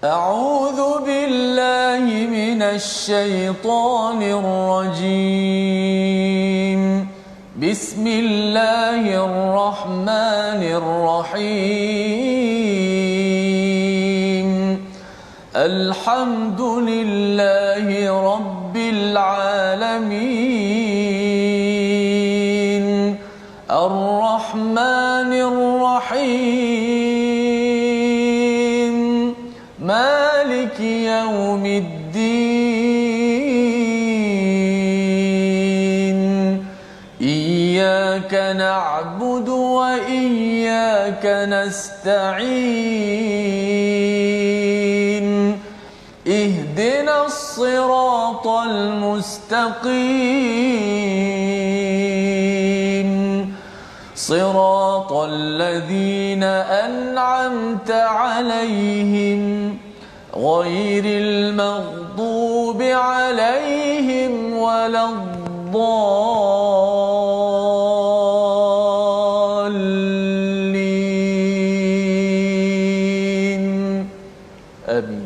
أعوذ بالله من الشيطان الرجيم. بسم الله الرحمن الرحيم. الحمد لله رب العالمين. الرحمن الرحيم. مالك يوم الدين. إياك نعبد وإياك نستعين. اهدنا الصراط المستقيم. صراط الذين أنعمت عليهم غير المغضوب عليهم ولا الضالين. آمين.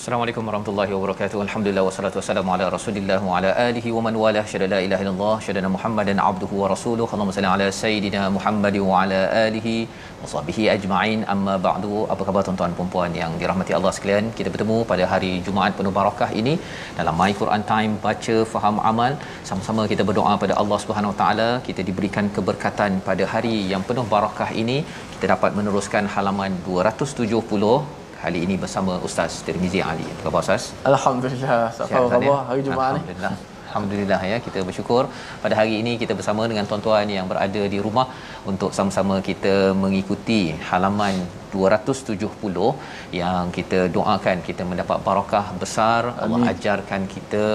Assalamualaikum warahmatullahi wabarakatuh. Alhamdulillah wassalatu wassalamu ala Rasulillah wa ala alihi wa man walah. Syada la ilaha illallah, syada Muhammadan abduhu wa rasuluhu. Allahumma salli ala sayidina Muhammad wa ala alihi wa sahbihi ajma'in. Amma ba'du. Apa khabar tuan-tuan dan puan yang dirahmati Allah sekalian? Kita bertemu pada hari Jumaat penuh barakah ini dalam My Quran Time, baca, faham, amal. Sama-sama kita berdoa pada Allah Subhanahu Wa Taala, kita diberikan keberkatan pada hari yang penuh barakah ini. Kita dapat meneruskan halaman 270 kali ini bersama Ustaz Tirmizi Ali. Apa khabar Ustaz? Alhamdulillah. Apa khabar hari Jumaat ni? Alhamdulillah ya, kita bersyukur pada hari ini kita bersama dengan tuan-tuan yang berada di rumah untuk sama-sama kita mengikuti halaman 270 yang kita doakan kita mendapat barakah besar. Allah ajarkan kita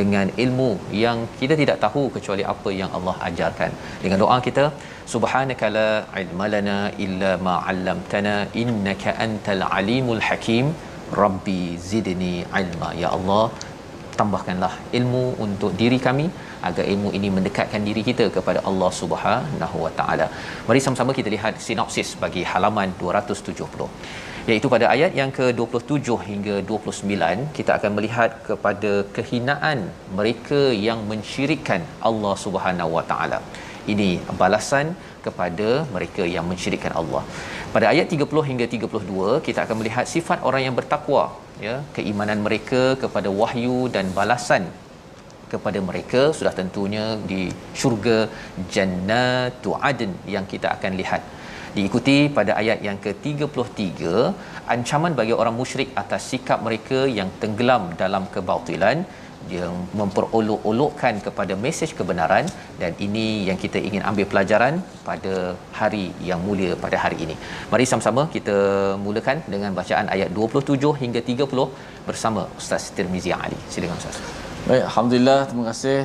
dengan ilmu yang kita tidak tahu kecuali apa yang Allah ajarkan. Dengan doa kita, subhanaka la ilma lana illa ma 'allamtana innaka antal alimul hakim. Rabbi zidni ilma. Ya Allah, tambahkanlah ilmu untuk diri kami agar ilmu ini mendekatkan diri kita kepada Allah Subhanahu Wa Taala. Mari sama-sama kita lihat sinopsis bagi halaman 270, iaitu pada ayat yang ke-27 hingga 29 kita akan melihat kepada kehinaan mereka yang mensyirikkan Allah Subhanahu Wa Taala. Ini balasan kepada mereka yang mensyirikkan Allah. Pada ayat 30 hingga 32 kita akan melihat sifat orang yang bertakwa, ya, keimanan mereka kepada wahyu dan balasan kepada mereka sudah tentunya di syurga Jannatu Adn yang kita akan lihat. Diikuti pada ayat yang ke-33 ancaman bagi orang musyrik atas sikap mereka yang tenggelam dalam kebatilan, yang memperolok-olokkan kepada mesej kebenaran, dan ini yang kita ingin ambil pelajaran pada hari yang mulia pada hari ini. Mari sama-sama kita mulakan dengan bacaan ayat 27 hingga 30 bersama Ustaz Tirmizi Ali. Silakan Ustaz. Baik, alhamdulillah, terima kasih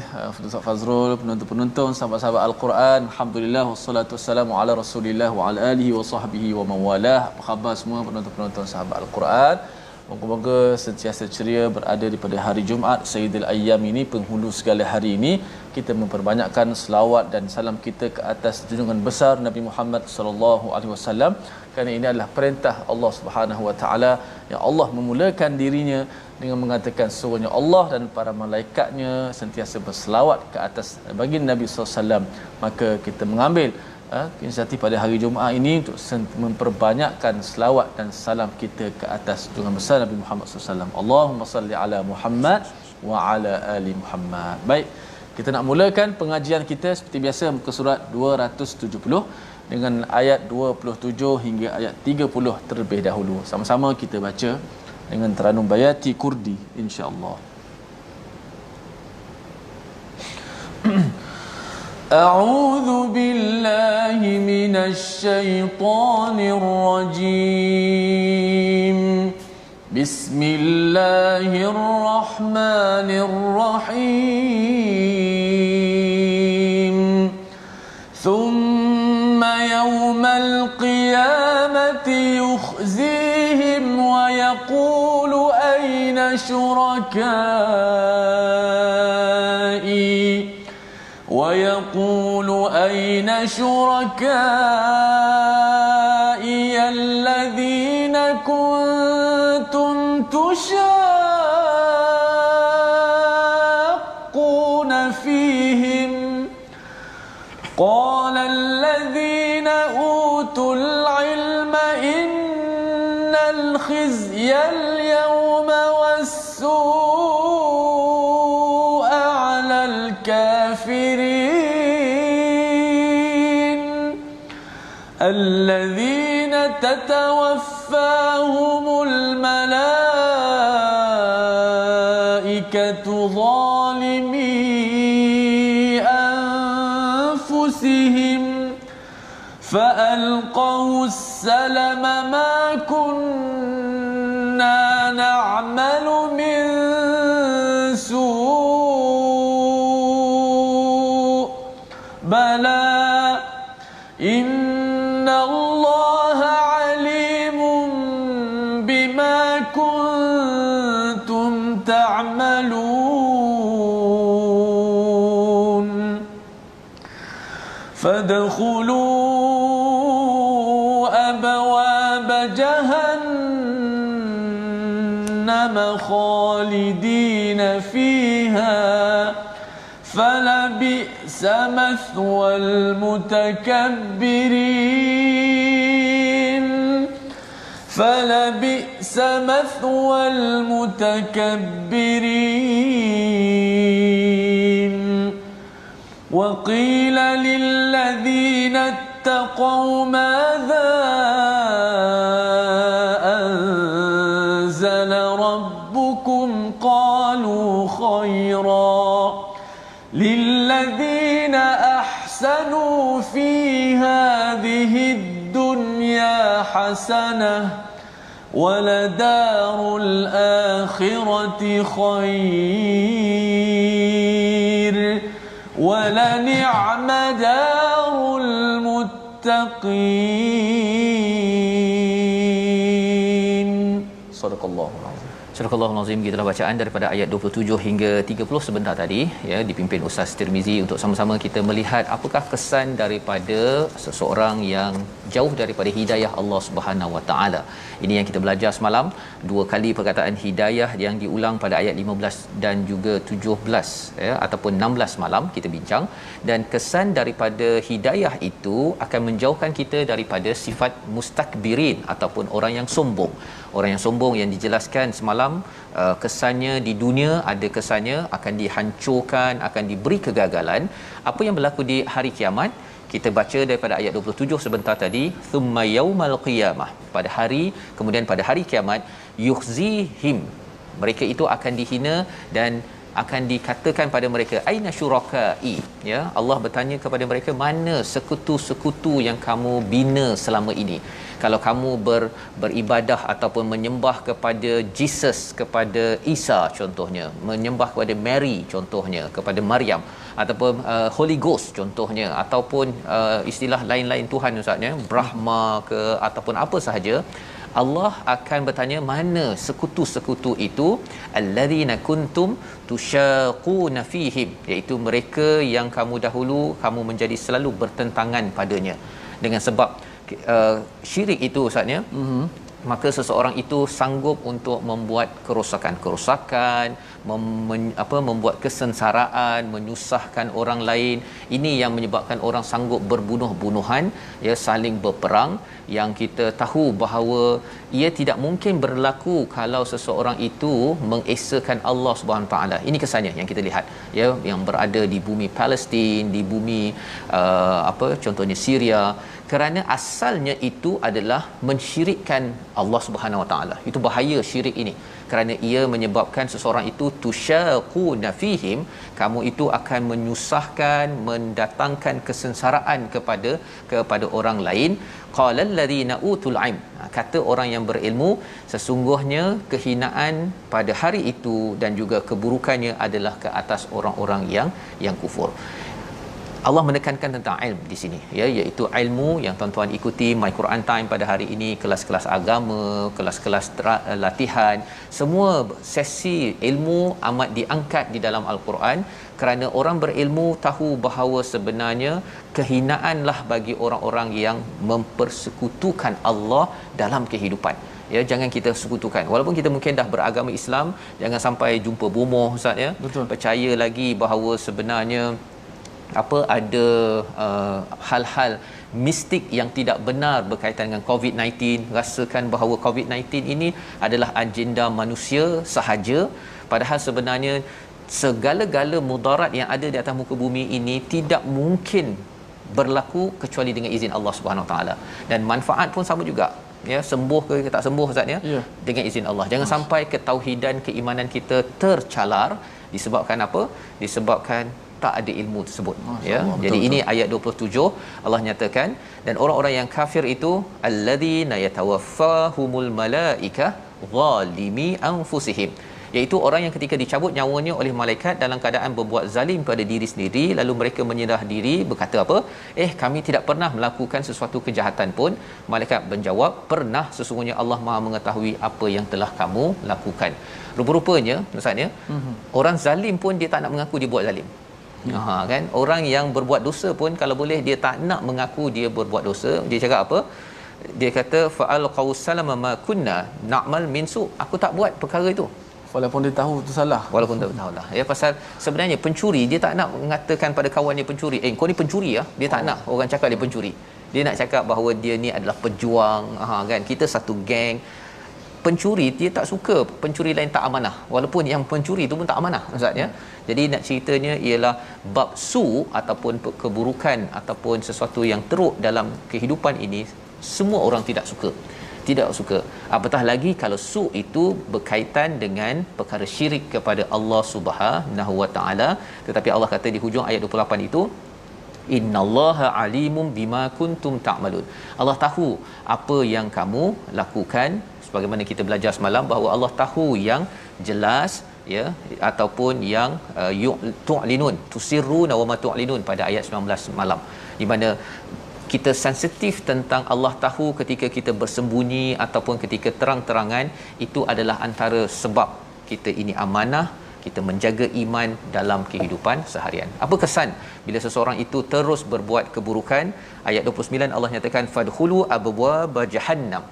Ustaz Fazrul, penonton-penonton, sahabat-sahabat Al-Quran. Alhamdulillah, wassalatu wassalamu ala Rasulillah wa ala alihi wa sahbihi wa mawalah. Apa khabar semua penonton-penonton sahabat Al-Quran? Moga-moga sentiasa ceria berada di pada hari Jumaat Sayyidul Ayyam ini, penghulu segala hari ini. Kita memperbanyakkan selawat dan salam kita ke atas junjungan besar Nabi Muhammad sallallahu alaihi wasallam, kerana ini adalah perintah Allah Subhanahu Wa Taala yang Allah memulakan dirinya dengan mengatakan suruhnya Allah dan para malaikatnya sentiasa berselawat ke atas baginda Nabi sallallahu alaihi wasallam. Maka kita mengambil inisiatif pada hari Jumaat ini untuk memperbanyakkan selawat dan salam kita ke atas junjungan besar Nabi Muhammad SAW. Allahumma salli ala Muhammad wa ala ali Muhammad. Baik, kita nak mulakan pengajian kita seperti biasa muka surat 270 dengan ayat 27 hingga ayat 30 terlebih dahulu. Sama-sama kita baca dengan Taranum Bayati Kurdi, insya-Allah. أعوذ بالله من الشيطان الرجيم. بسم الله الرحمن الرحيم. ثم يوم القيامة يخزيهم ويقول أين شركائي الذين كنتم يشاقون فيهم قال الذين أوتوا العلم إن الخزي اليوم والسوء على الكافرين الذين تتوفاهم الملائكة ظالمي أنفسهم فألقوا السلم ما كنا نعمل من سوء بلى إن الله عليم بما كنتم تعملون فادخلوا أبواب جهنم خالدين فيها فلبئس مثوى المتكبرين فلبئس مثوى المتكبرين وقيل للذين اتقوا ماذا أنزل ربكم قالوا خيرا للذين أحسنوا في هذه الدنيا حسنة ولدار الآخرة خير ولنعم دار المتقين صدق الله العظيم. Surah Al-Azim, gitulah bacaan daripada ayat 27 hingga 30 sebentar tadi ya, dipimpin Ustaz Tirmizi untuk sama-sama kita melihat apakah kesan daripada seseorang yang jauh daripada hidayah Allah Subhanahu Wa Taala. Ini yang kita belajar semalam, dua kali perkataan hidayah yang diulang pada ayat 15 dan juga 17 ya, ataupun 16 malam kita bincang, dan kesan daripada hidayah itu akan menjauhkan kita daripada sifat mustakbirin ataupun orang yang sombong. Orang yang sombong yang dijelaskan semalam, kesannya di dunia ada kesannya akan dihancurkan, akan diberi kegagalan. Apa yang berlaku di hari kiamat? Kita baca daripada ayat 27 sebentar tadi, thumma yaumal qiyamah, pada hari kemudian pada hari kiamat, yukhzihim, mereka itu akan dihina dan akan dikatakan pada mereka, aina syurakai, ya, Allah bertanya kepada mereka, mana sekutu-sekutu yang kamu bina selama ini? Kalau kamu beribadah ataupun menyembah kepada Jesus, kepada Isa contohnya, menyembah kepada Mary contohnya, kepada Maryam, ataupun Holy Ghost contohnya, ataupun istilah lain-lain Tuhan Ustaz ya, Brahma ke ataupun apa sahaja, Allah akan bertanya, mana sekutu-sekutu itu? Alladzina kuntum tusyaquna fihim, iaitu mereka yang kamu dahulu kamu menjadi selalu bertentangan padanya. Dengan sebab syirik itu Ustaz ya, maka seseorang itu sanggup untuk membuat kerosakan, membuat kesengsaraan, menyusahkan orang lain. Ini yang menyebabkan orang sanggup berbunuh-bunuhan, ya, saling berperang, yang kita tahu bahawa ia tidak mungkin berlaku kalau seseorang itu mengesakan Allah Subhanahu taala. Ini kesannya yang kita lihat, ya, yang berada di bumi Palestin, di bumi contohnya Syria, kerana asalnya itu adalah mensyirikkan Allah Subhanahu Wa Taala. Itu bahaya syirik ini, kerana ia menyebabkan seseorang itu tusyaquna fihim, kamu itu akan menyusahkan, mendatangkan kesengsaraan kepada orang lain. Qala allazina utul ilm, kata orang yang berilmu, sesungguhnya kehinaan pada hari itu dan juga keburukannya adalah ke atas orang-orang yang kufur. Allah menekankan tentang ilmu di sini, ya, iaitu ilmu yang tuan-tuan ikuti My Quran Time pada hari ini, kelas-kelas agama, kelas-kelas latihan, semua sesi ilmu amat diangkat di dalam Al-Quran, kerana orang berilmu tahu bahawa sebenarnya kehinaanlah bagi orang-orang yang mempersekutukan Allah dalam kehidupan. ya, jangan kita sekutukan. Walaupun kita mungkin dah beragama Islam, jangan sampai jumpa bomoh ustaz ya. Betul. Percaya lagi bahawa sebenarnya ada hal-hal mistik yang tidak benar berkaitan dengan COVID-19, rasakan bahawa COVID-19 ini adalah agenda manusia sahaja, padahal sebenarnya segala-gala mudarat yang ada di atas muka bumi ini tidak mungkin berlaku kecuali dengan izin Allah Subhanahu Wa Taala, dan manfaat pun sama juga, ya, sembuh ke tak sembuh ustaz ya, dengan izin Allah. Jangan sampai ketauhidan, keimanan kita tercalar disebabkan apa? Disebabkan tak ada ilmu tersebut, ya. Allah, jadi betul, ini ayat 27 Allah nyatakan, dan orang-orang yang kafir itu alladzina yatawaffahumul malaikah zalimi anfusihim, iaitu orang yang ketika dicabut nyawanya oleh malaikat dalam keadaan berbuat zalim pada diri sendiri, lalu mereka menyerah diri berkata apa? Kami tidak pernah melakukan sesuatu kejahatan pun. Malaikat menjawab, pernah, sesungguhnya Allah Maha mengetahui apa yang telah kamu lakukan. Rupa-rupanya ustaz ya, orang zalim pun dia tak nak mengaku dia buat zalim. Kan, orang yang berbuat dosa pun kalau boleh dia tak nak mengaku dia berbuat dosa. Dia cakap apa? Dia kata fa'al qawsalama ma kunna na'mal min su, aku tak buat perkara itu. Walaupun dia tahu itu salah. Walaupun tak tahulah. Ya, pasal sebenarnya pencuri dia tak nak mengatakan pada kawan dia pencuri, kau ni pencuri ya. Dia tak nak orang cakap dia pencuri. Dia nak cakap bahawa dia ni adalah pejuang, kan. Kita satu geng. Pencuri dia tak suka pencuri lain tak amanah, walaupun yang pencuri tu pun tak amanah ustaz ya. Jadi nak ceritanya ialah bab su ataupun keburukan ataupun sesuatu yang teruk dalam kehidupan ini semua orang tidak suka, apatah lagi kalau su itu berkaitan dengan perkara syirik kepada Allah Subhanahu Wa Taala. Tetapi Allah kata di hujung ayat 28 itu, innallaha alimum bima kuntum ta'malun, Allah tahu apa yang kamu lakukan. Sebagaimana kita belajar semalam bahawa Allah tahu yang jelas, ya, ataupun yang tu'linun, tusirruna wa ma tu'linun pada ayat 19 malam, di mana kita sensitif tentang Allah tahu ketika kita bersembunyi ataupun ketika terang-terangan. Itu adalah antara sebab kita ini amanah, kita menjaga iman dalam kehidupan seharian. Apa kesan bila seseorang itu terus berbuat keburukan? Ayat 29 Allah nyatakan fadkhulu abwaaba jahannam,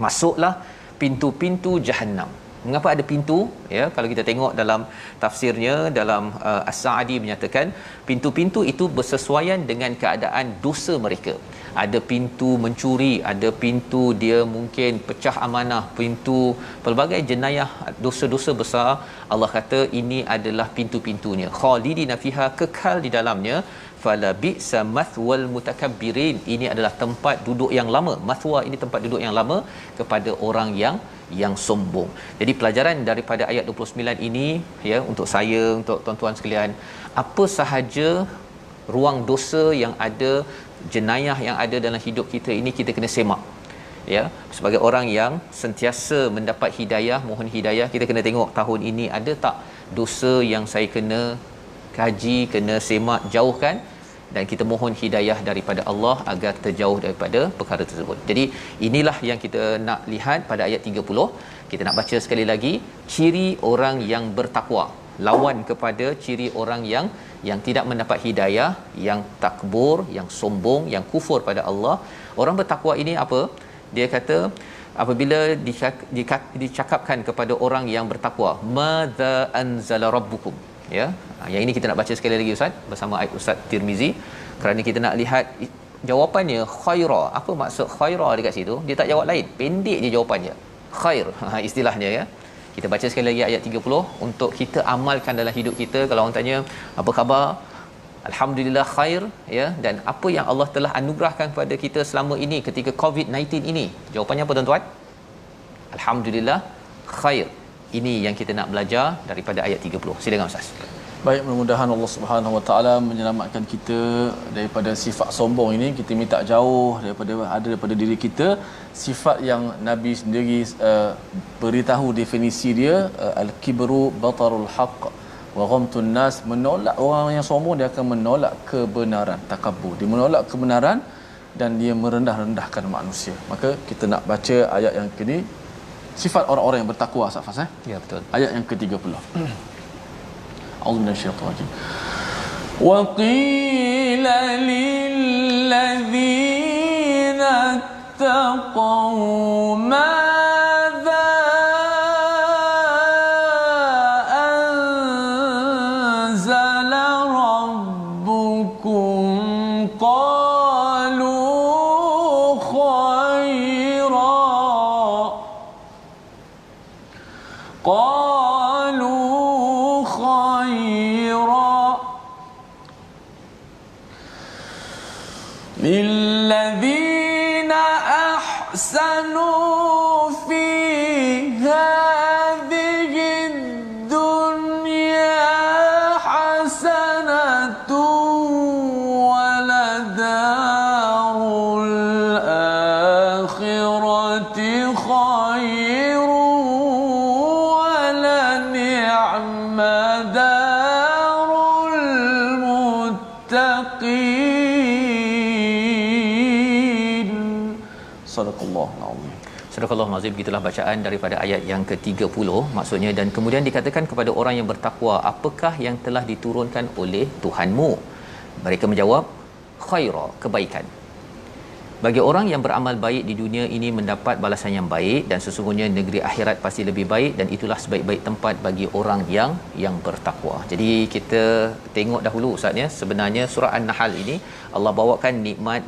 masuklah pintu-pintu Jahannam. Mengapa ada pintu? Ya, kalau kita tengok dalam tafsirnya, dalam As-Sa'di menyatakan pintu-pintu itu bersesuaian dengan keadaan dosa mereka. Ada pintu mencuri, ada pintu dia mungkin pecah amanah, pintu pelbagai jenayah, dosa-dosa besar. Allah kata ini adalah pintu-pintunya. Khalidina fiha, kekal di dalamnya. Fala bi'sa mathwal mutakabbirin, ini adalah tempat duduk yang lama. Mathwa ini tempat duduk yang lama kepada orang yang sombong. Jadi pelajaran daripada ayat 29 ini, ya, untuk saya, untuk tuan-tuan sekalian, apa sahaja ruang dosa yang ada, jenayah yang ada dalam hidup kita ini, kita kena semak. Ya, sebagai orang yang sentiasa mendapat hidayah, mohon hidayah, kita kena tengok tahun ini ada tak dosa yang saya kena kaji, kena semak, jauhkan, dan kita mohon hidayah daripada Allah agar terjauh daripada perkara tersebut. Jadi inilah yang kita nak lihat pada ayat 30. Kita nak baca sekali lagi ciri orang yang bertakwa, lawan kepada ciri orang yang tidak mendapat hidayah, yang takbur, yang sombong, yang kufur pada Allah. Orang bertakwa ini apa? Dia kata apabila dicakapkan kepada orang yang bertakwa, madza anzala rabbukum, ya. Yang ini kita nak baca sekali lagi ustaz bersama ayat Ustaz Tirmizi, kerana kita nak lihat jawapannya khaira. Apa maksud khaira dekat situ? Dia tak jawab lain, pendek je jawapannya, khair, istilahnya, ya. Kita baca sekali lagi ayat 30 untuk kita amalkan dalam hidup kita. Kalau orang tanya apa khabar, alhamdulillah khair, ya. Dan apa yang Allah telah anugerahkan kepada kita selama ini ketika COVID-19 ini, jawapannya apa tuan-tuan? Alhamdulillah khair. Ini yang kita nak belajar daripada ayat 30. Silakan ustaz. Baik, mudah-mudahan Allah Subhanahu Wa Taala menyelamatkan kita daripada sifat sombong ini. Kita minta jauh daripada diri kita sifat yang Nabi sendiri beritahu definisi dia, al-kibru batarul haqq wa ghamtun nas, menolak. Orang yang sombong dia akan menolak kebenaran, takabur, dia menolak kebenaran dan dia merendah-rendahkan manusia. Maka kita nak baca ayat yang kini, sifat orang-orang yang bertakwa, Safas. Ya, betul. Ayat yang ke-30. A'udzu minasyaitonir rajim. Wa qila lil ladzina taqaw ma قالوا خيرا للذين أحسنوا في هذه الدنيا حسنة ولدار الآخرة خير ولنعم دار المتقين. صدق الله العظيم. Surah Al-Azim, gitulah bacaan daripada ayat yang ke-30 maksudnya, dan kemudian dikatakan kepada orang yang bertakwa, apakah yang telah diturunkan oleh Tuhanmu? Mereka menjawab, khaira, kebaikan. Bagi orang yang beramal baik di dunia ini mendapat balasan yang baik, dan sesungguhnya negeri akhirat pasti lebih baik, dan itulah sebaik-baik tempat bagi orang yang bertakwa. Jadi kita tengok dahulu Ustaz ya, sebenarnya surah An-Nahl ini Allah bawakan nikmat,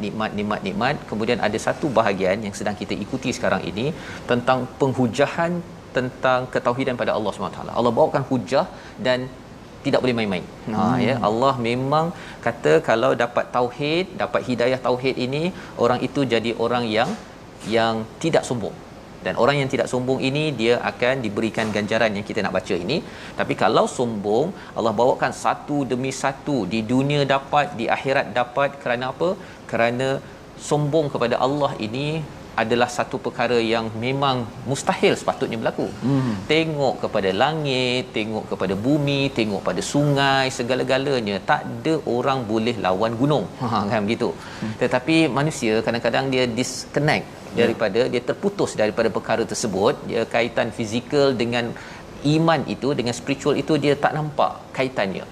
kemudian ada satu bahagian yang sedang kita ikuti sekarang ini tentang penghujahan tentang ketauhidan pada Allah SWT. Allah bawakan hujah dan tidak boleh main-main. Ya, Allah memang kata kalau dapat tauhid, dapat hidayah tauhid ini, orang itu jadi orang yang tidak sombong. Dan orang yang tidak sombong ini dia akan diberikan ganjaran yang kita nak baca ini. Tapi kalau sombong, Allah bawakan satu demi satu, di dunia dapat, di akhirat dapat. Kerana apa? Kerana sombong kepada Allah ini adalah satu perkara yang memang mustahil sepatutnya berlaku. Tengok kepada langit, tengok kepada bumi, tengok pada sungai, segala-galanya, tak ada orang boleh lawan gunung. Kan begitu. Tetapi manusia kadang-kadang dia disconnect daripada, dia terputus daripada perkara tersebut. Dia kaitan fizikal dengan iman itu, dengan spiritual itu, dia tak nampak kaitannya.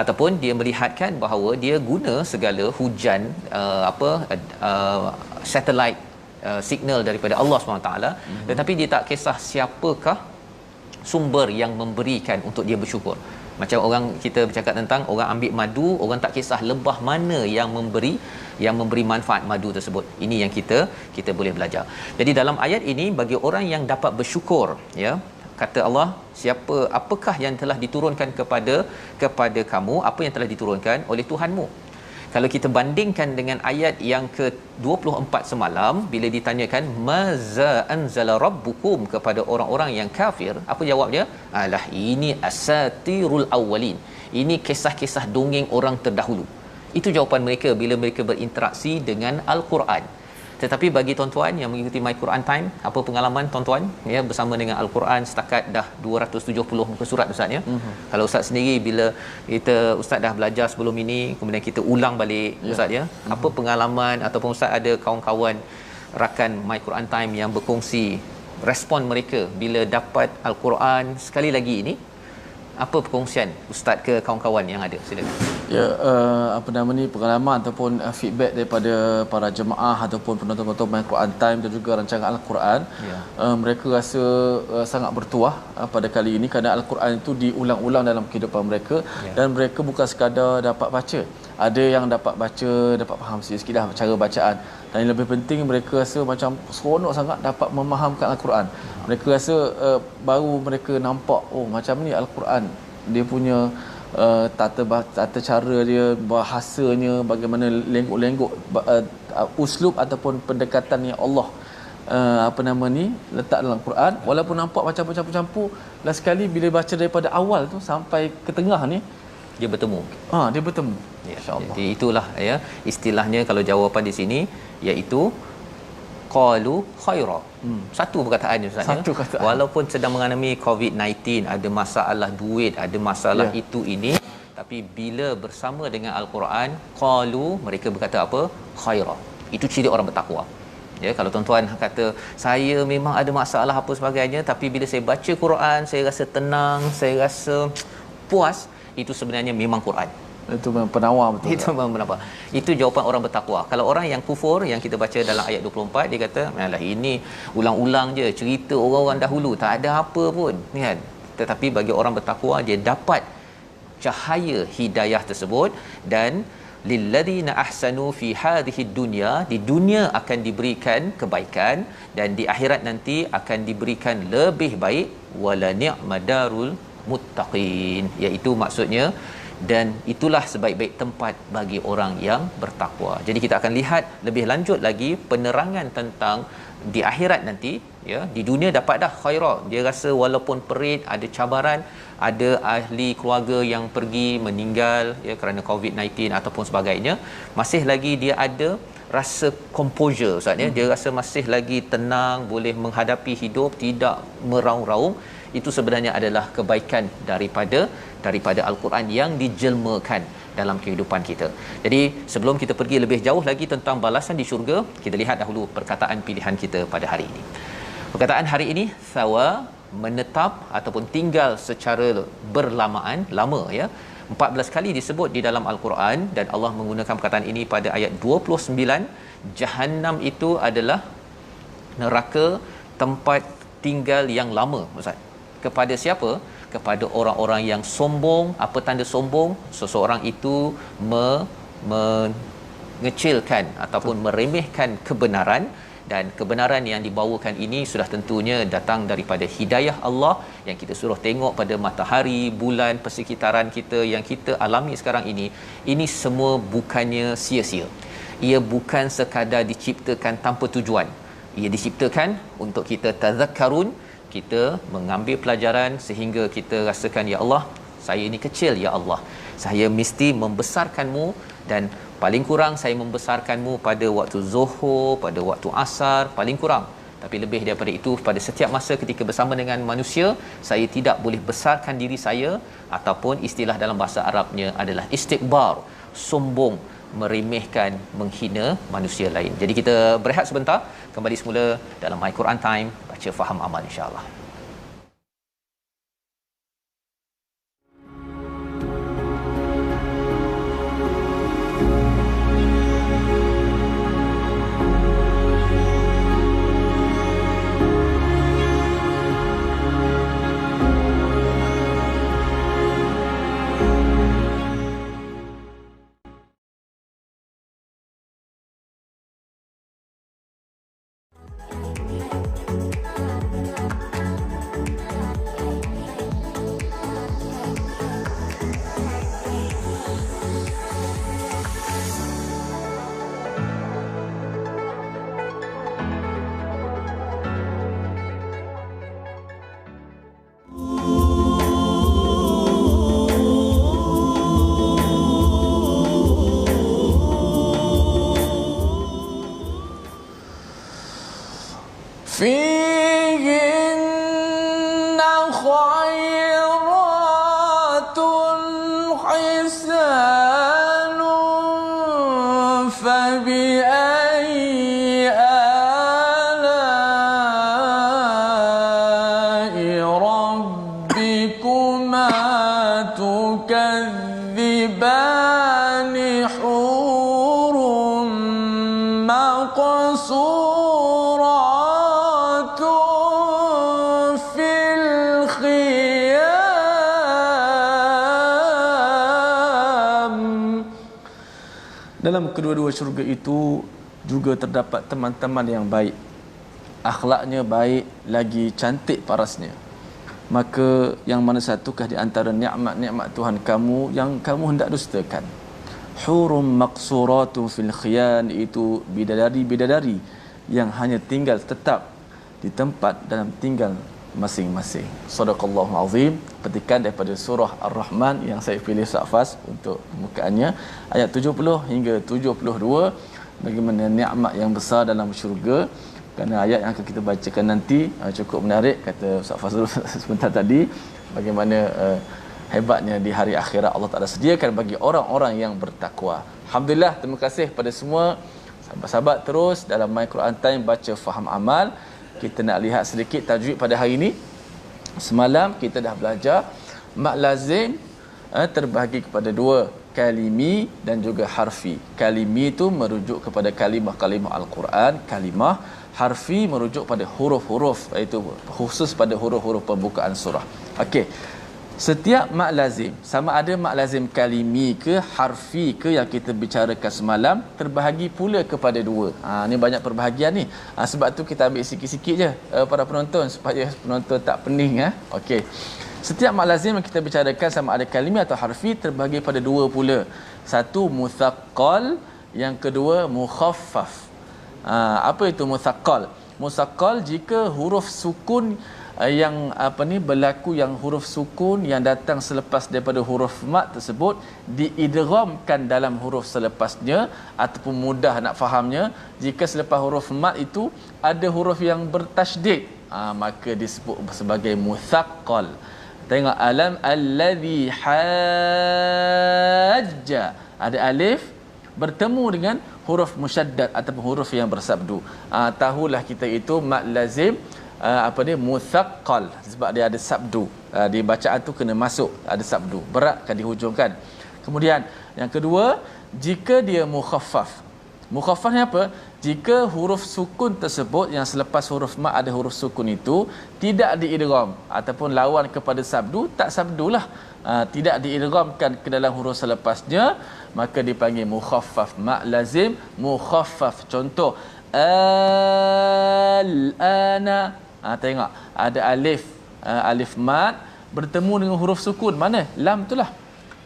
Ataupun dia melihatkan bahawa dia guna segala hujan, satellite, signal daripada Allah SWT, tetapi dia tak kisah siapakah sumber yang memberikan untuk dia bersyukur. Macam orang kita bercakap tentang orang ambil madu, orang tak kisah lebah mana yang memberi manfaat madu tersebut. Ini yang kita boleh belajar. Jadi dalam ayat ini, bagi orang yang dapat bersyukur, ya, kata Allah, apakah yang telah diturunkan kepada kamu, apa yang telah diturunkan oleh Tuhanmu. Kalau kita bandingkan dengan ayat yang ke-24 semalam, bila ditanyakan maza anzala rabbukum kepada orang-orang yang kafir, apa jawabnya? Alah, ini asatirul awwalin. Ini kisah-kisah dongeng orang terdahulu. Itu jawapan mereka bila mereka berinteraksi dengan Al-Quran. Tetapi bagi tuan-tuan yang mengikuti My Quran Time, apa pengalaman tuan-tuan ya bersama dengan Al-Quran setakat dah 270 muka surat Ustaz ya. Kalau Ustaz sendiri, bila Ustaz dah belajar sebelum ini, kemudian kita ulang balik Ustaz ya, apa pengalaman ataupun Ustaz ada kawan-kawan rakan My Quran Time yang berkongsi respon mereka bila dapat Al-Quran sekali lagi ini? Apa perkongsian Ustaz ke kawan-kawan yang ada? Silakan. Ya, pengalaman ataupun feedback daripada para jemaah ataupun penonton-penonton My Quran Time dan juga rancangan Al-Quran, mereka rasa sangat bertuah pada kali ini kerana Al-Quran itu diulang-ulang dalam kehidupan mereka, dan mereka bukan sekadar dapat baca, ada yang dapat baca, dapat faham sikit-sikit dah cara bacaan, dan yang lebih penting mereka rasa macam seronok sangat dapat memahamkan Al-Quran. Mereka rasa baru mereka nampak, oh macam ni Al-Quran, dia punya tata cara dia, bahasanya, bagaimana lenggok-lenggok, uslub ataupun pendekatan yang Allah letak dalam Quran, walaupun nampak macam campur-campur, last sekali bila baca daripada awal tu sampai ke tengah ni, dia bertemu. Dia bertemu. Ya, jadi itulah ya istilahnya kalau jawapan di sini, iaitu qalu khaira. Satu perkataan je Ustaz ya. Walaupun sedang mengalami COVID-19, ada masalah duit, ada masalah itu ini, tapi bila bersama dengan Al-Quran, qalu, mereka berkata apa? Khaira. Itu ciri orang bertakwa. Ya, kalau tuan-tuan kata saya memang ada masalah apa sebagainya, tapi bila saya baca Quran saya rasa tenang, saya rasa puas, itu sebenarnya memang Quran. Itu penawar betul. Itu penawar. Itu jawapan orang bertakwa. Kalau orang yang kufur, yang kita baca dalam ayat 24, dia kata, "Alah, ini ulang-ulang je cerita orang-orang dahulu, tak ada apa pun." Kan? Tetapi bagi orang bertakwa, dia dapat cahaya hidayah tersebut, dan lilladzina ahsanu fi hadhihi dunya, di dunia akan diberikan kebaikan dan di akhirat nanti akan diberikan lebih baik, wala ni'madarul muttaqin, iaitu maksudnya dan itulah sebaik-baik tempat bagi orang yang bertakwa. Jadi kita akan lihat lebih lanjut lagi penerangan tentang di akhirat nanti, ya. Di dunia dapat dah khairat, dia rasa walaupun perit, ada cabaran, ada ahli keluarga yang pergi meninggal ya kerana COVID-19 ataupun sebagainya, masih lagi dia ada rasa composure Ustaz ya, dia rasa masih lagi tenang, boleh menghadapi hidup, tidak meraung-raung. Itu sebenarnya adalah kebaikan daripada al-Quran yang dijelmakan dalam kehidupan kita. Jadi sebelum kita pergi lebih jauh lagi tentang balasan di syurga, kita lihat dahulu perkataan pilihan kita pada hari ini. Perkataan hari ini, sawa, menetap ataupun tinggal secara berlamaan, lama ya. 14 kali disebut di dalam al-Quran dan Allah menggunakan perkataan ini pada ayat 29. Jahannam itu adalah neraka, tempat tinggal yang lama, Ustaz. Kepada siapa? Kepada orang-orang yang sombong. Apa tanda sombong? Seseorang itu mengecilkan ataupun meremehkan kebenaran, dan kebenaran yang dibawakan ini sudah tentunya datang daripada hidayah Allah yang kita suruh tengok pada matahari, bulan, persekitaran kita yang kita alami sekarang ini. Ini semua bukannya sia-sia. Ia bukan sekadar diciptakan tanpa tujuan. Ia diciptakan untuk kita tazakkarun, kita mengambil pelajaran sehingga kita rasakan, ya Allah, saya ini kecil, ya Allah, saya mesti membesarkanmu, dan paling kurang saya membesarkanmu pada waktu zuhur, pada waktu asar, paling kurang. Tapi lebih daripada itu, pada setiap masa ketika bersama dengan manusia, saya tidak boleh besarkan diri saya, ataupun istilah dalam bahasa Arabnya adalah istikbar, sombong, meremehkan, menghina manusia lain. Jadi kita berehat sebentar, kembali semula dalam My Quran Time, baca faham amal insya-Allah. فيهن خيرات حسان فبأي آلاء ربكما تكذبان حور مقصورات في الخيام. Dalam kedua-dua syurga itu juga terdapat teman-teman yang baik, akhlaknya baik, lagi cantik parasnya. Maka yang mana satukah di antara nikmat-nikmat Tuhan kamu yang kamu hendak dustakan? Hurum maqsuratun fil khiyan, itu bidadari-bidadari yang hanya tinggal tetap di tempat dalam tinggal masing-masing. Sadaqallahul azim. Petikan daripada surah Ar-Rahman yang saya pilih Safas untuk pembukaannya, ayat 70 hingga 72, bagaimana nikmat yang besar dalam syurga. Kerana ayat yang akan kita bacakan nanti cukup menarik, kata Ustaz Fazrul sebentar tadi, bagaimana hebatnya di hari akhirat Allah Taala sediakan bagi orang-orang yang bertakwa. Alhamdulillah, terima kasih pada semua sahabat-sahabat terus dalam My Quran Time baca faham amal. Kita nak lihat sedikit tajwid pada hari ini. Semalam kita dah belajar mak lazim terbahagi kepada dua, kalimi dan juga harfi. Kalimi itu merujuk kepada kalimah-kalimah Al-Quran, kalimah. Harfi merujuk pada huruf-huruf, iaitu khusus pada huruf-huruf pembukaan surah. Okey. Setiap mak lazim, sama ada mak lazim kalimi ke harfi ke yang kita bicarakan semalam, terbahagi pula kepada dua. Ni banyak perbahagian ni. Sebab tu kita ambil sikit-sikit je para penonton supaya penonton tak pening. Okey. Setiap mak lazim yang kita bicarakan sama ada kalimi atau harfi terbahagi pada dua pula. Satu muthaqqal, yang kedua mukhaffaf. Apa itu muthaqqal? Muthaqqal jika huruf sukun yang berlaku, yang huruf sukun yang datang selepas daripada huruf mat tersebut diidghamkan dalam huruf selepasnya, ataupun mudah nak fahamnya, jika selepas huruf mat itu ada huruf yang bertasydid, maka disebut sebagai muthaqqal. Tengok alam allazi hajja, ada alif bertemu dengan huruf musyaddad ataupun huruf yang bersabdu. Tahulah kita itu mat lazim muthaqqal sebab dia ada sabdu. Di bacaan tu kena masuk ada sabdu, beratkan di hujung kan. Kemudian yang kedua, jika dia mukhaffaf. Mukhaffaf ni apa? Jika huruf sukun tersebut yang selepas huruf mat ada huruf sukun itu tidak diidgham ataupun lawan kepada sabdu, tak sabdulah, tidak diidghamkan ke dalam huruf selepasnya, maka dipanggil mukhaffaf, mak lazim mukhaffaf. Contoh al-ana, tengok ada alif, alif mat bertemu dengan huruf sukun, mana lam itulah,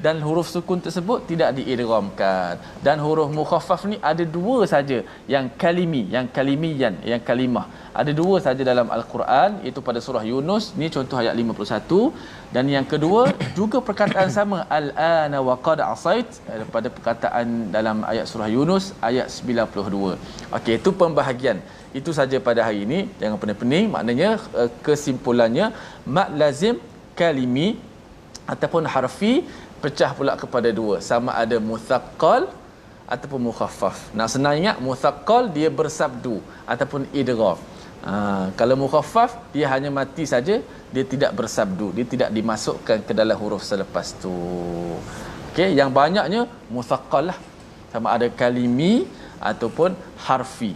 dan huruf sukun tersebut tidak diidghamkan. Dan huruf mukhaffaf ni ada dua saja, yang kalimi, yang kalimiyan, yang kalimah. Ada dua saja dalam Al-Quran, iaitu pada surah Yunus, ni contoh ayat 51, dan yang kedua juga perkataan sama, al-ana wa qad asait, pada perkataan dalam ayat surah Yunus ayat 92. Okey, itu pembahagian. Itu saja pada hari ini, jangan pening-pening. Maknanya kesimpulannya, mak lazim kalimi ataupun harfi pecah pula kepada dua, sama ada muthaqqal ataupun mukhaffaf. Nak senang ingat, muthaqqal dia bersabdu ataupun idgham. Kalau mukhaffaf dia hanya mati saja, dia tidak bersabdu, dia tidak dimasukkan ke dalam huruf selepas tu. Okey, yang banyaknya muthaqqal lah, sama ada kalimi ataupun harfi.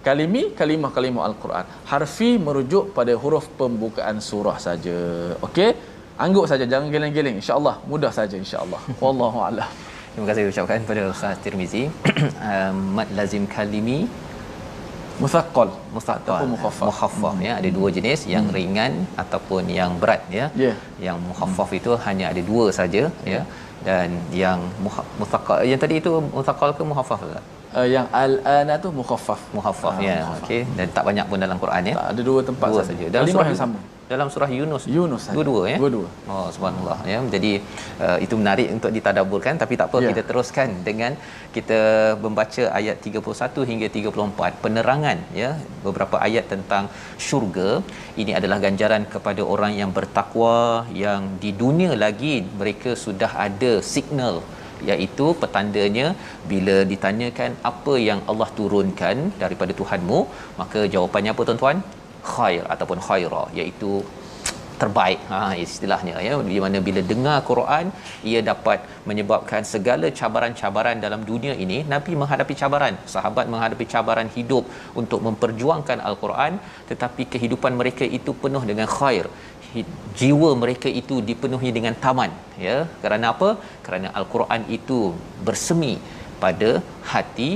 Kalimi, kalimah-kalimah Al-Quran. Harfi merujuk pada huruf pembukaan surah saja. Okey, angguk saja, jangan geleng-geleng, insya-Allah mudah saja, insya-Allah. Wallahu a'lam. Terima kasih ucapkan kepada Ustaz Tirmizi. Mad lazim kalimi muthaqqal ataupun mukhaffaf, ya, ada dua jenis, yang ringan ataupun yang berat, ya. Yang mukhaffaf itu hanya ada dua saja, ya. Dan yang muthaqqal yang tadi itu muthaqqal ke mukhaffaf tak? Yang al-ana tu mukhaffaf, ya. Okey, dan tak banyak pun dalam Quran, ya. Tak, ada dua tempat saja. Dalam surah yang sama. Dalam surah Yunus dua-dua, ya. Dua-dua. Oh, subhanallah, ya. Jadi itu menarik untuk ditadabburkan, tapi tak apa, kita teruskan dengan kita membaca ayat 31 hingga 34, penerangan, ya, beberapa ayat tentang syurga. Ini adalah ganjaran kepada orang yang bertakwa, yang di dunia lagi mereka sudah ada signal, iaitu petandanya bila ditanyakan apa yang Allah turunkan daripada Tuhanmu, maka jawapannya apa tuan-tuan? Khair ataupun khaira, iaitu terbaik, istilahnya, ya, di mana bila dengar Quran ia dapat menyebabkan segala cabaran-cabaran dalam dunia ini. Nabi menghadapi cabaran, sahabat menghadapi cabaran hidup untuk memperjuangkan Al-Quran, tetapi kehidupan mereka itu penuh dengan khair. Jiwa mereka itu dipenuhi dengan taman, ya. Kerana apa? Kerana Al-Quran itu bersemi pada hati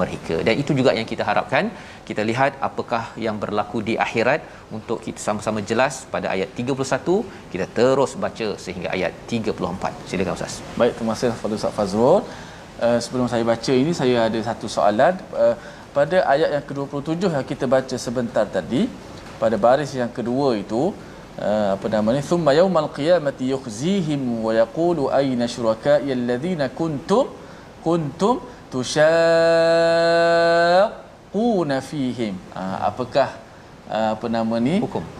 mereka. Dan itu juga yang kita harapkan. Kita lihat apakah yang berlaku di akhirat untuk kita sama-sama jelas pada ayat 31. Kita terus baca sehingga ayat 34. Silakan Ustaz. Baik, terima kasih kepada Ustaz Fazrul. Sebelum saya baca ini, saya ada satu soalan. Pada ayat yang ke-27 yang kita baca sebentar tadi, pada baris yang kedua itu, thumma yaumal qiyamati yukhzihim wa yaqulu ayna syuraka'i alladhina kuntum tushaqquna fihim. Apakah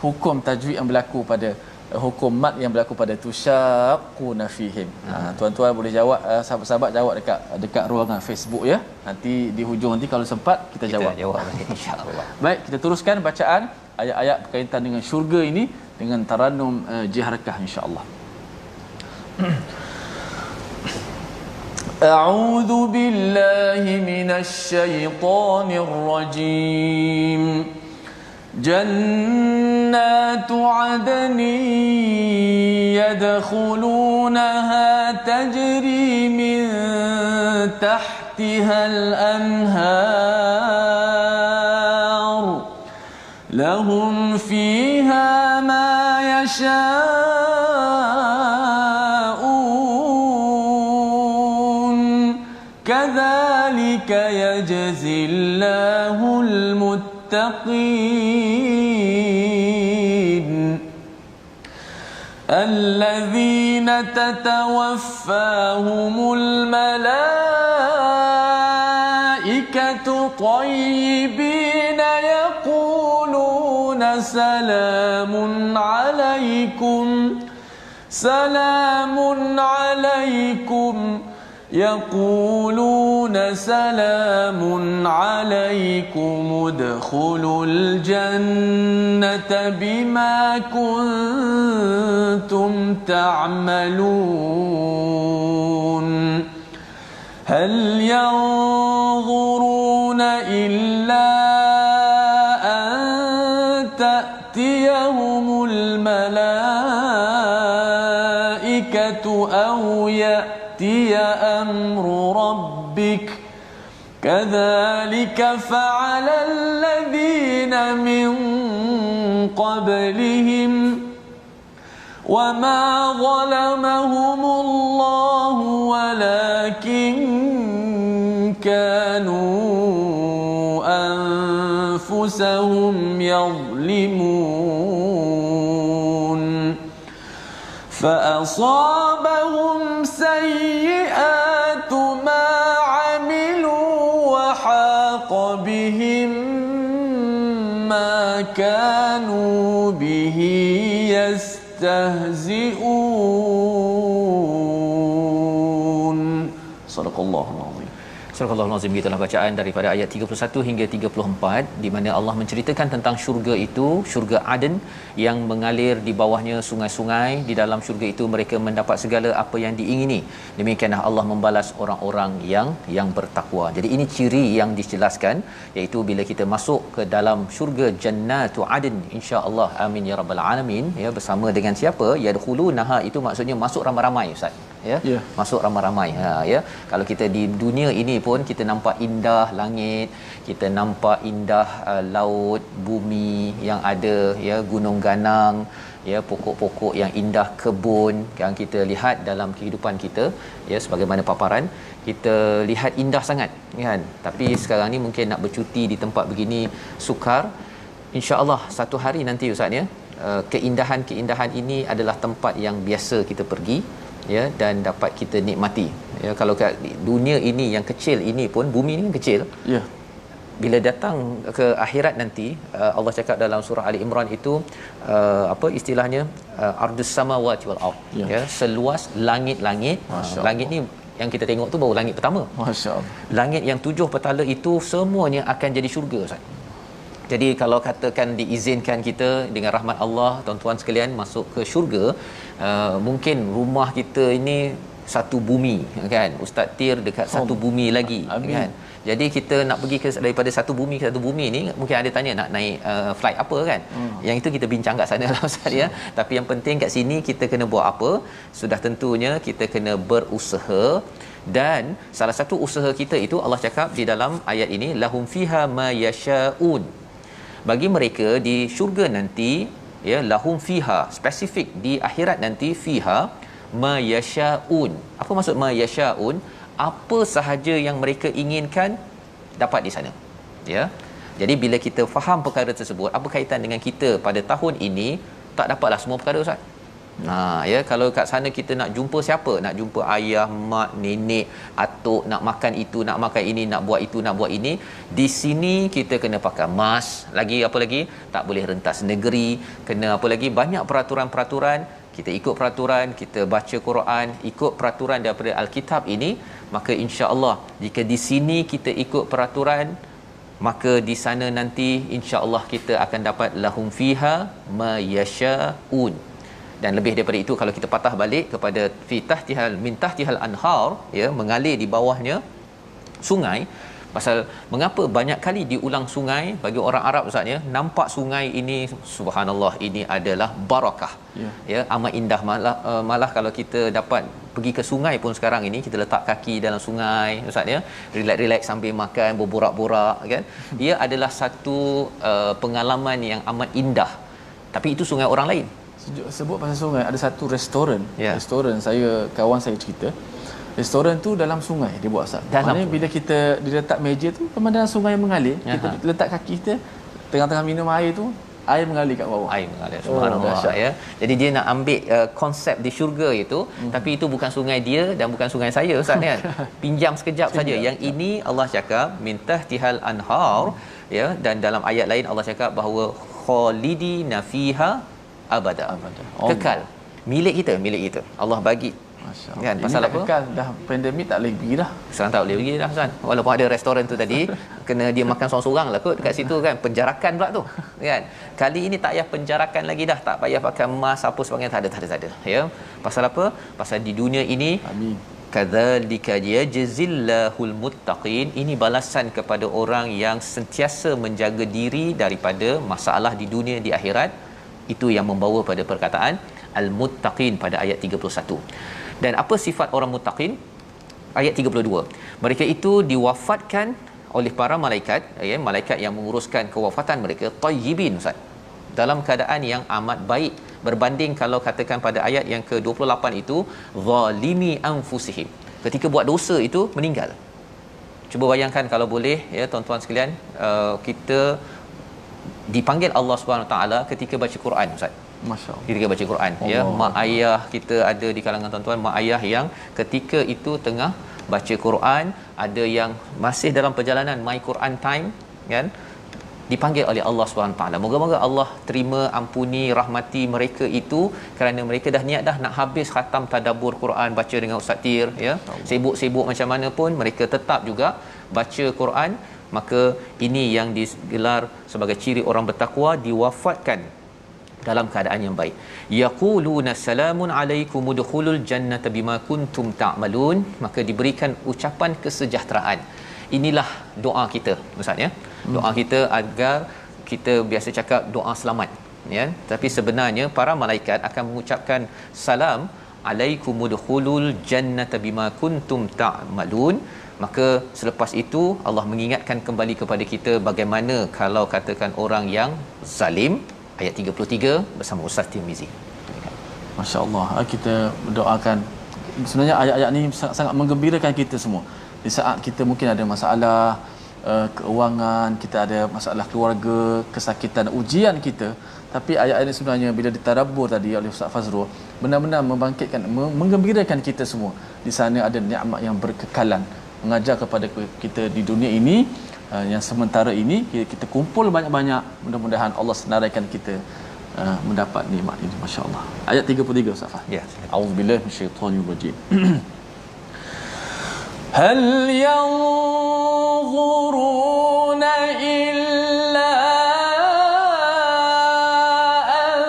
hukum tajwid yang berlaku pada hukum mat yang berlaku pada tushaqquna fihim. Tuan-tuan boleh jawab, sahabat-sahabat jawab dekat ruangan Facebook, ya. Nanti di hujung nanti kalau sempat kita jawab insya-Allah. Baik, kita teruskan bacaan ayat-ayat berkaitan dengan syurga ini dengan tarannum jiharakah insya-Allah. A'udzu billahi minasy syaithanir rajim. Jannatu جنات عدن يدخلونها تجري من تحتها الأنهار لهم فيها ما يشاءون كذلك يجزي الله المتقين الذين تتوفاهم الملائكة طيبين يقولون سلام عليكم سلام عليكم يقولون سلام عليكم ادخلوا الجنة بما كنتم تعملون هل ينظرون إلا أن تأتيهم الملائكة أو يأتي أمر ربك كذلك فعل الذين من قبلهم وما ظلمهم الله ولكن كانوا أنفسهم يظلمون فأصابهم سيئات ما عملوا وحاق بهم ما كانوا به يستهزئون صدق الله العظيم. Surah Al-Azim, gitulah bacaan daripada ayat 31 hingga 34 di mana Allah menceritakan tentang syurga itu, syurga Aden yang mengalir di bawahnya sungai-sungai. Di dalam syurga itu mereka mendapat segala apa yang diingini. Demikianlah Allah membalas orang-orang yang bertakwa. Jadi ini ciri yang dijelaskan, iaitu bila kita masuk ke dalam syurga Jannatu Aden, insya-Allah, amin ya rabbal alamin, ya, bersama dengan siapa? Yadkhulunaha, itu maksudnya masuk ramai-ramai, Ustaz. Ya, masuk ramai-ramai. Ya, kalau kita di dunia ini pun kita nampak indah langit, kita nampak indah laut, bumi yang ada, ya, gunung ganang, ya, pokok-pokok yang indah, kebun yang kita lihat dalam kehidupan kita, ya, sebagaimana paparan kita lihat indah sangat, kan. Tapi sekarang ni mungkin nak bercuti di tempat begini sukar. Insya-Allah satu hari nanti, Ustaz, ya, keindahan-keindahan ini adalah tempat yang biasa kita pergi, ya, dan dapat kita nikmati. Ya, kalau kat dunia ini yang kecil ini pun, bumi ini kecil, ya, bila datang ke akhirat nanti, Allah cakap dalam surah Ali Imran itu, apa istilahnya, ardus samawati wal ard, ya, seluas langit-langit. Langit ni yang kita tengok tu baru langit pertama. Masya-Allah. Langit yang 7 petala itu semuanya akan jadi syurga, Ustaz. Jadi kalau katakan diizinkan kita dengan rahmat Allah, tuan-tuan sekalian, masuk ke syurga, mungkin rumah kita ini satu bumi, kan. Ustaz Tir dekat satu bumi lagi, kan. Jadi kita nak pergi ke daripada satu bumi ke satu bumi ni, mungkin ada tanya nak naik flight apa, kan. Yang itu kita bincang kat sana lah, Ustaz, ya. Tapi yang penting kat sini kita kena buat apa? Sudah tentunya kita kena berusaha. Dan salah satu usaha kita itu Allah cakap di dalam ayat ini, lahum fiha ma yashaun. Bagi mereka di syurga nanti, ya, lahum fiha, spesifik di akhirat nanti, fiha ma yashaun. Apa maksud ma yashaun? Apa sahaja yang mereka inginkan dapat di sana, ya. Jadi bila kita faham perkara tersebut, apa kaitan dengan kita pada tahun ini? Tak dapatlah semua perkara, Ustaz. Ya, kalau kat sana kita nak jumpa siapa? Nak jumpa ayah, mak, nenek, atuk, nak makan itu, nak makan ini, nak buat itu, nak buat ini. Di sini kita kena pakai mask, lagi apa lagi? Tak boleh rentas negeri, kena apa lagi? Banyak peraturan-peraturan. Kita ikut peraturan, kita baca Quran, ikut peraturan daripada Alkitab ini, maka insya-Allah jika di sini kita ikut peraturan, maka di sana nanti insya-Allah kita akan dapat lahum fiha ma yashaun. Dan lebih daripada itu, kalau kita patah balik kepada fi tahtihal min tahtihal anhar, ya, mengalir di bawahnya sungai, Pasal mengapa banyak kali diulang sungai bagi orang Arab Ustaz ya, nampak sungai ini subhanallah ini adalah barakah. Ya, amat indah. Malah kalau kita dapat pergi ke sungai pun sekarang ini, kita letak kaki dalam sungai Ustaz ya, relax sambil makan, berborak-borak kan. Ia adalah satu pengalaman yang amat indah. Tapi itu sungai orang lain. Sebut pasal sungai, ada satu restoran. Restoran saya, kawan saya cerita, restoran tu dalam sungai dia buat Ustaz. Maknanya bila kita diletak meja tu, pemandangan sungai mengalir, kita letak kaki kita tengah-tengah minum air tu, air mengalir kat bawah. Air mengalir. Subhanallah ya. Jadi dia nak ambil konsep di syurga itu, tapi itu bukan sungai dia dan bukan sungai saya Ustaz kan. Pinjam sekejap saja. Yang ini Allah cakap min tahtihal anhar ya, dan dalam ayat lain Allah cakap bahawa khalidina fiha abada. Kekal. Milik kita. Allah bagi. Masya-Allah. Kan pasal apa? Kekal dah pandemik tak boleh pergi dah. Sekarang tak boleh pergi dah Ustaz. Walaupun ada restoran tu tadi, kena dia makan seorang-seorang lah kot dekat situ kan. Penjarakan pula tu. Kan? Kali ini tak payah penjarakan lagi dah. Tak payah pakai mask apa sebagainya. Tak ada. Ya. Pasal apa? Pasal di dunia ini, amin, kadzalika yajzillahul muttaqin. Ini balasan kepada orang yang sentiasa menjaga diri daripada masalah di dunia, di akhirat. Itu yang membawa pada perkataan al-muttaqin pada ayat 31. Dan apa sifat orang muttaqin? Ayat 32. Mereka itu diwafatkan oleh para malaikat, ya, malaikat yang menguruskan kewafatan mereka, tayyibin Ustaz, dalam keadaan yang amat baik, berbanding kalau katakan pada ayat yang ke-28 itu zalimi anfusihim, ketika buat dosa itu meninggal. Cuba bayangkan kalau boleh ya tuan-tuan sekalian, kita dipanggil Allah Subhanahu taala ketika baca Quran Ustaz. Masya-Allah. Ketika baca Quran ya, mak ayah kita ada di kalangan tuan-tuan, mak ayah yang ketika itu tengah baca Quran, ada yang masih dalam perjalanan my Quran time kan, dipanggil oleh Allah Subhanahu taala. Moga-moga Allah terima, ampuni, rahmati mereka itu, kerana mereka dah niat dah nak habis khatam tadabbur Quran, baca dengan Ustaz Tir ya. Sibuk-sibuk macam mana pun mereka tetap juga baca Quran. Maka ini yang digelar sebagai ciri orang bertakwa, diwafatkan dalam keadaan yang baik. Yaquluna salamun alaikum udkhulul jannata bima kuntum ta'malun. Maka diberikan ucapan kesejahteraan. Inilah doa kita Ustaz ya. Doa kita agar kita biasa cakap doa selamat ya, tapi sebenarnya para malaikat akan mengucapkan salam alaikum udkhulul jannata bima kuntum ta'malun. Maka selepas itu Allah mengingatkan kembali kepada kita bagaimana kalau katakan orang yang zalim. Ayat 33 bersama Ustaz Tirmizi. Masya-Allah. Kita berdoakan, sebenarnya ayat-ayat ni sangat menggembirakan kita semua. Di saat kita mungkin ada masalah keuangan, kita ada masalah keluarga, kesakitan, ujian kita, tapi ayat-ayat ini sebenarnya bila ditadabbur tadi oleh Ustaz Fazrul, benar-benar membangkitkan, menggembirakan kita semua. Di sana ada nikmat yang berkekalan, mengajar kepada kita di dunia ini yang sementara ini, kita kumpul banyak-banyak, mudah-mudahan Allah senaraikan kita mendapat nikmat ini. Masya-Allah. Ayat 33 Ustaz Fah. Ya. Auzubillahi minasyaitonir rajim. Hal yanzuruna illa an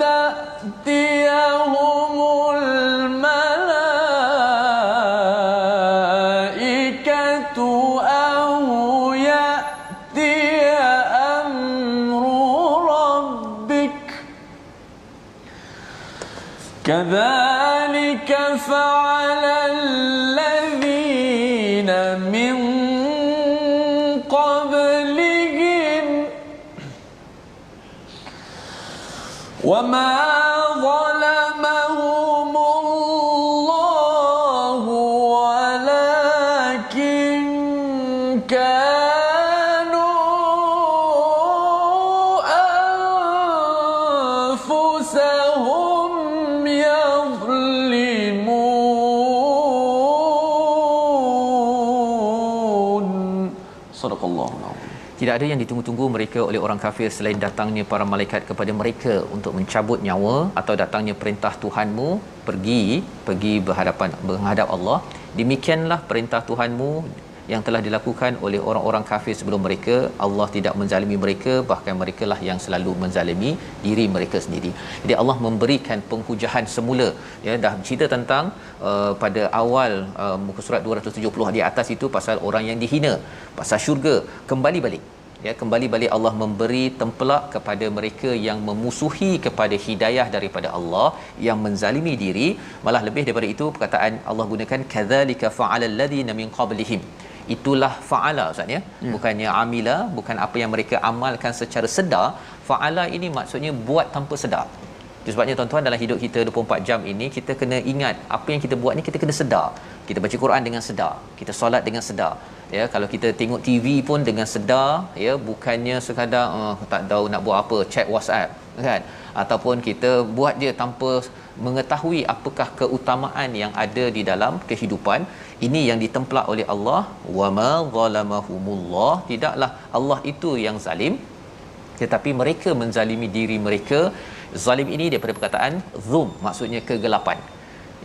ta'tiyahumul malaikatu aw ya'tiya amru rabbik kadzalika fa'ala الذين من قبلهم وما ظلمهم الله ولكن كانوا أنفسهم يظلمون. Sadaqallahul azim. Tidak ada yang ditunggu-tunggu mereka oleh orang kafir selain datangnya para malaikat kepada mereka untuk mencabut nyawa, atau datangnya perintah Tuhanmu, pergi menghadap Allah. Demikianlah perintah Tuhanmu yang telah dilakukan oleh orang-orang kafir sebelum mereka. Allah tidak menzalimi mereka, bahkan merekalah yang selalu menzalimi diri mereka sendiri. Jadi Allah memberikan penghujahan semula, ya, dah cerita tentang pada awal muka surat 270 di atas itu pasal orang yang dihina, pasal syurga, kembali balik, ya, kembali balik Allah memberi tempelak kepada mereka yang memusuhi kepada hidayah daripada Allah, yang menzalimi diri. Malah lebih daripada itu, perkataan Allah gunakan kadzalika fa'alal ladzina min qablihim. Itulah fa'ala, Ustaz, ya, bukannya amila, bukan apa yang mereka amalkan secara sedar. Fa'ala ini maksudnya buat tanpa sedar. Itu sebabnya tuan-tuan, dalam hidup kita 24 jam ini, kita kena ingat apa yang kita buat ni kita kena sedar. Kita baca Quran dengan sedar, kita solat dengan sedar, ya, kalau kita tengok TV pun dengan sedar, ya, bukannya sekadar tak tahu nak buat apa, check WhatsApp, kan, ataupun kita buat dia tanpa mengetahui apakah keutamaan yang ada di dalam kehidupan. Ini yang ditempelak oleh Allah. Wama zalamahumullah, tidaklah Allah itu yang zalim, tetapi mereka menzalimi diri mereka. Zalim ini daripada perkataan zulm, maksudnya kegelapan,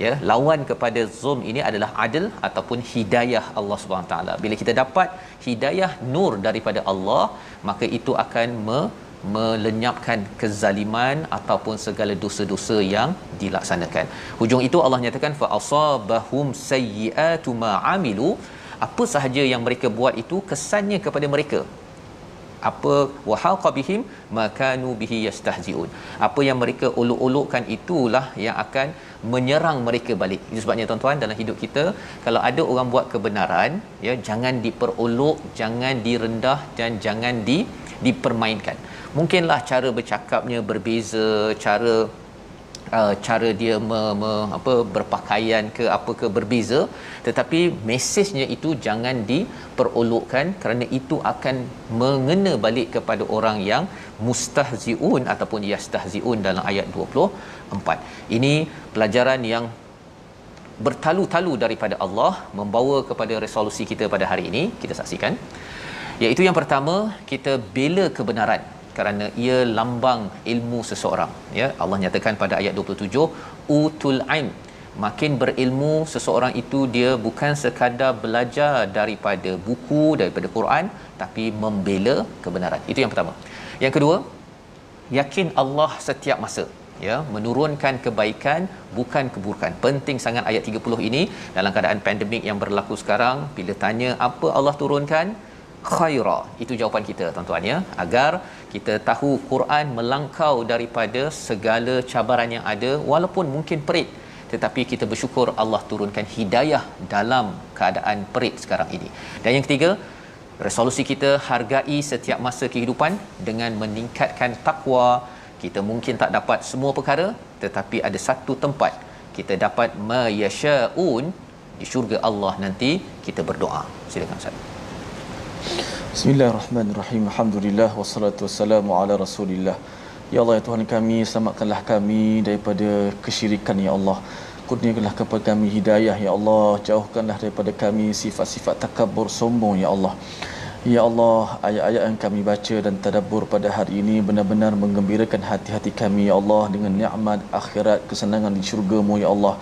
ya. Lawan kepada zulm ini adalah adil ataupun hidayah Allah Subhanahu taala. Bila kita dapat hidayah nur daripada Allah, maka itu akan melenyapkan kezaliman ataupun segala dosa-dosa yang dilaksanakan. Hujung itu Allah nyatakan fa asabahum sayyi'atu ma amilu, apa sahaja yang mereka buat itu kesannya kepada mereka. Apa wahaqa bihim makanu bihi yastahziun, apa yang mereka olok-olokkan itulah yang akan menyerang mereka balik. Itu sebabnya tuan-tuan, dalam hidup kita kalau ada orang buat kebenaran, ya, jangan diperolok, jangan direndah dan jangan dipermainkan. Mungkinlah cara bercakapnya berbeza, cara dia berpakaian ke apa ke berbeza, tetapi mesejnya itu jangan diperolokkan, kerana itu akan mengena balik kepada orang yang mustahziun ataupun yastahziun dalam ayat 24. Ini pelajaran yang bertalu-talu daripada Allah, membawa kepada resolusi kita pada hari ini. Kita saksikan, iaitu yang pertama, kita bela kebenaran kerana ia lambang ilmu seseorang, ya. Allah nyatakan pada ayat 27, utul aim, makin berilmu seseorang itu, dia bukan sekadar belajar daripada buku, daripada Quran, tapi membela kebenaran. Itu yang pertama. Yang kedua, yakin Allah setiap masa, ya, menurunkan kebaikan bukan keburukan. Penting sangat ayat 30 ini dalam keadaan pandemik yang berlaku sekarang. Bila tanya apa Allah turunkan, khaira, itu jawapan kita, tuan-tuan, ya, agar kita tahu Quran melangkau daripada segala cabaran yang ada, walaupun mungkin perit, tetapi kita bersyukur Allah turunkan hidayah dalam keadaan perit sekarang ini. Dan yang ketiga, resolusi kita hargai setiap masa kehidupan dengan meningkatkan takwa. Kita mungkin tak dapat semua perkara, tetapi ada satu tempat kita dapat mayasyaun, di syurga Allah nanti. Kita berdoa. Silakan Ustaz. Bismillahirrahmanirrahim. Alhamdulillah wassalatu wassalamu ala Rasulillah. Ya Allah, ya Tuhan kami, selamatkanlah kami daripada kesyirikan, ya Allah. Kurniakanlah kepada kami hidayah, ya Allah. Jauhkanlah daripada kami sifat-sifat takabur, sombong, ya Allah. Ya Allah, ayat-ayat yang kami baca dan tadabbur pada hari ini benar-benar menggembirakan hati-hati kami, ya Allah, dengan nikmat akhirat, kesenangan di syurga-Mu, ya Allah.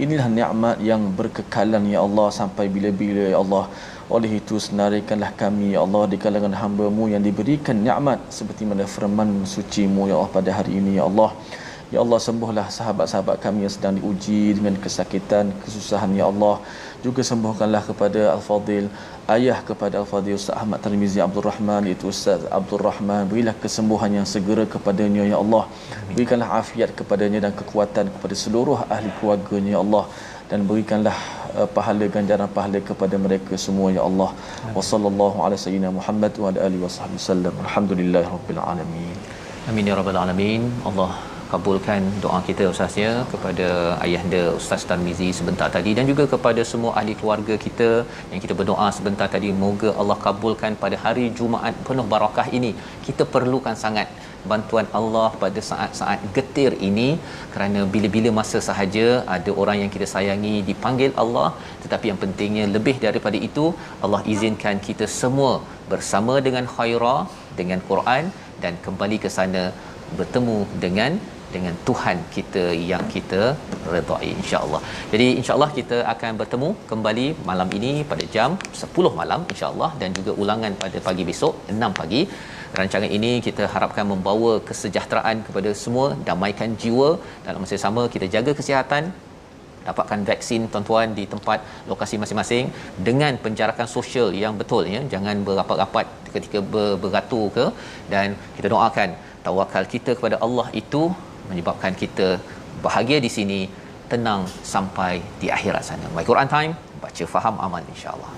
Inilah nikmat yang berkekalan, ya Allah, sampai bila-bila, ya Allah. Oleh itu senarikanlah kami, ya Allah, di kalangan hamba-Mu yang diberikan nikmat seperti mana firman suci-Mu, ya Allah, pada hari ini, ya Allah. Ya Allah, sembuhlah sahabat-sahabat kami yang sedang diuji dengan kesakitan, kesusahan, ya Allah. Juga sembuhkanlah kepada Al-Fadil, ayah kepada Al-Fadil Ustaz Ahmad Tarmizi Abdul Rahman, iaitu Ustaz Abdul Rahman. Berilah kesembuhan yang segera kepadanya, ya Allah. Berikanlah afiat kepadanya dan kekuatan kepada seluruh ahli keluarganya, ya Allah. Dan berikanlah pahala, ganjaran pahala kepada mereka semua, ya Allah. Wa sallallahu ala sayyidina Muhammad wa ala alihi wasallam. Alhamdulillahirabbil alamin. Amin ya rabbal alamin. Allah kabulkan doa kita Ustaz, ya, kepada ayahanda Ustaz Tarmizi sebentar tadi, dan juga kepada semua ahli keluarga kita yang kita berdoa sebentar tadi. Moga Allah kabulkan pada hari Jumaat penuh barakah ini. Kita perlukan sangat bantuan Allah pada saat-saat getir ini, kerana bila-bila masa sahaja ada orang yang kita sayangi dipanggil Allah, tetapi yang pentingnya lebih daripada itu, Allah izinkan kita semua bersama dengan khairah, dengan Quran, dan kembali ke sana bertemu dengan dengan Tuhan kita yang kita redai, insya-Allah. Jadi insya-Allah kita akan bertemu kembali malam ini pada jam 10 malam insya-Allah, dan juga ulangan pada pagi besok 6 pagi. Rancangan ini kita harapkan membawa kesejahteraan kepada semua, damaikan jiwa, dalam masa yang sama kita jaga kesihatan, dapatkan vaksin tuan-tuan di tempat lokasi masing-masing dengan penjarakan sosial yang betul, ya. Jangan berapat-rapat ketika beratur ke, dan kita doakan tawakal kita kepada Allah itu menyebabkan kita bahagia di sini, tenang sampai di akhirat sana. My Quran Time, baca faham amal, insya-Allah.